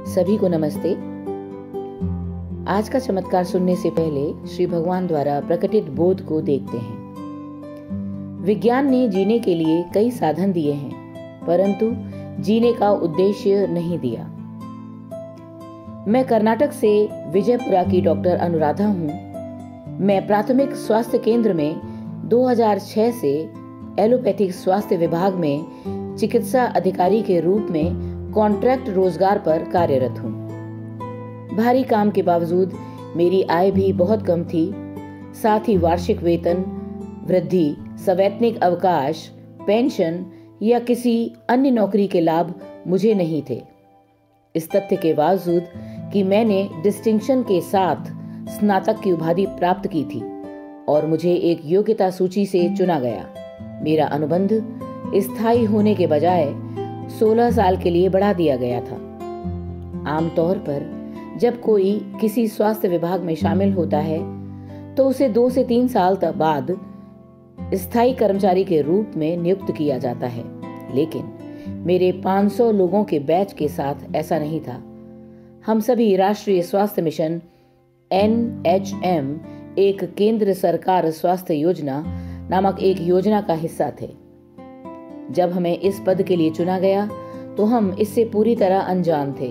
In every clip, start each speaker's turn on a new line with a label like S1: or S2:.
S1: सभी को नमस्ते। आज का चमत्कार सुनने से पहले श्री भगवान द्वारा प्रकटित बोध को देखते हैं। विज्ञान ने जीने के लिए कई साधन दिए हैं, परंतु जीने का उद्देश्य नहीं दिया। मैं कर्नाटक से विजयपुरा की डॉक्टर अनुराधा हूँ। मैं प्राथमिक स्वास्थ्य केंद्र में 2006 से एलोपैथिक स्वास्थ्य विभाग में चिकित्सा अधिकारी के रूप में कॉन्ट्रैक्ट रोजगार पर कार्यरत हूँ। भारी काम के बावजूद मेरी आय भी बहुत कम थी। साथ ही वार्षिक वेतन, वृद्धि, सवैतनिक अवकाश, पेंशन या किसी अन्य नौकरी के लाभ मुझे नहीं थे। इस तथ्य के बावजूद कि मैंने डिस्टिंक्शन के साथ स्नातक की उपाधि प्राप्त की थी और मुझे एक योग्यता सूची से चुना गया, मेरा अनुबंध स्थायी होने के बजाय 16 साल के लिए बढ़ा दिया गया था। आमतौर पर जब कोई किसी स्वास्थ्य विभाग में शामिल होता है तो उसे 2 से 3 साल तक बाद स्थायी कर्मचारी के रूप में नियुक्त किया जाता है, लेकिन मेरे 500 लोगों के बैच के साथ ऐसा नहीं था। हम सभी राष्ट्रीय स्वास्थ्य मिशन NHM, एक केंद्र सरकार स्वास्थ्य योजना नामक एक योजना का हिस्सा थे। जब हमें इस पद के लिए चुना गया तो हम इससे पूरी तरह अनजान थे।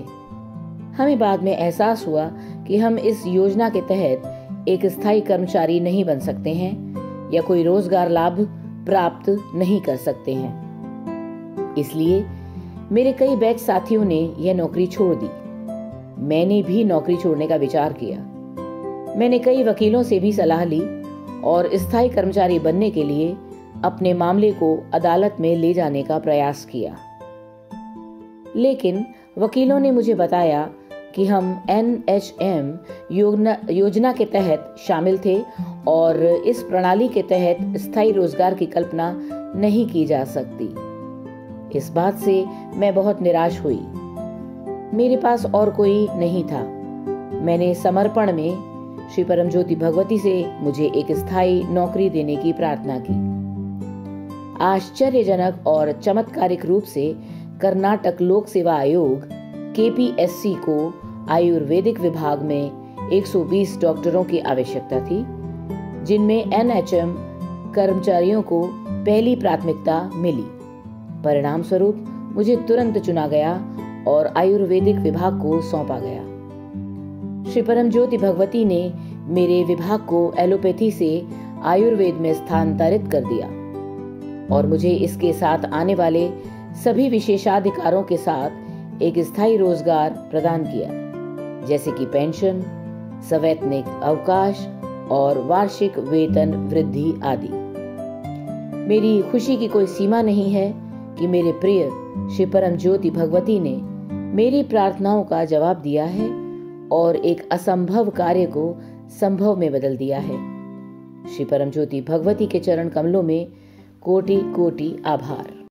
S1: हमें बाद में एहसास हुआ कि हम इस योजना के तहत एक स्थायी कर्मचारी नहीं बन सकते हैं या कोई रोजगार लाभ प्राप्त नहीं कर सकते हैं। इसलिए मेरे कई बैच साथियों ने यह नौकरी छोड़ दी। मैंने भी नौकरी छोड़ने का विचार किया। मैंने कई वकीलों से भी सलाह ली और स्थायी कर्मचारी बनने के लिए अपने मामले को अदालत में ले जाने का प्रयास किया, लेकिन वकीलों ने मुझे बताया कि हम NHM योजना के तहत शामिल थे और इस प्रणाली के तहत स्थायी रोजगार की कल्पना नहीं की जा सकती। इस बात से मैं बहुत निराश हुई। मेरे पास और कोई नहीं था। मैंने समर्पण में श्री परमज्योति भगवती से मुझे एक स्थायी नौकरी देने की प्रार्थना की। आश्चर्यजनक और चमत्कारिक रूप से कर्नाटक लोक सेवा आयोग KPSC को आयुर्वेदिक विभाग में 120 डॉक्टरों की आवश्यकता थी, जिनमें NHM कर्मचारियों को पहली प्राथमिकता मिली। परिणाम स्वरूप मुझे तुरंत चुना गया और आयुर्वेदिक विभाग को सौंपा गया। श्री परमज्योति भगवती ने मेरे विभाग को एलोपैथी से आयुर्वेद में स्थानांतरित कर दिया और मुझे इसके साथ आने वाले सभी विशेषाधिकारों के साथ एक स्थायी रोजगार प्रदान किया, जैसे कि पेंशन, सवैतनिक अवकाश और वार्षिक वेतन वृद्धि आदि। मेरी खुशी की कोई सीमा नहीं है कि मेरे प्रिय श्री परमज्योति भगवती ने मेरी प्रार्थनाओं का जवाब दिया है और एक असंभव कार्य को संभव में बदल दिया है। श्री परमज्योति भगवती के चरण कमलों में कोटि कोटि आभार।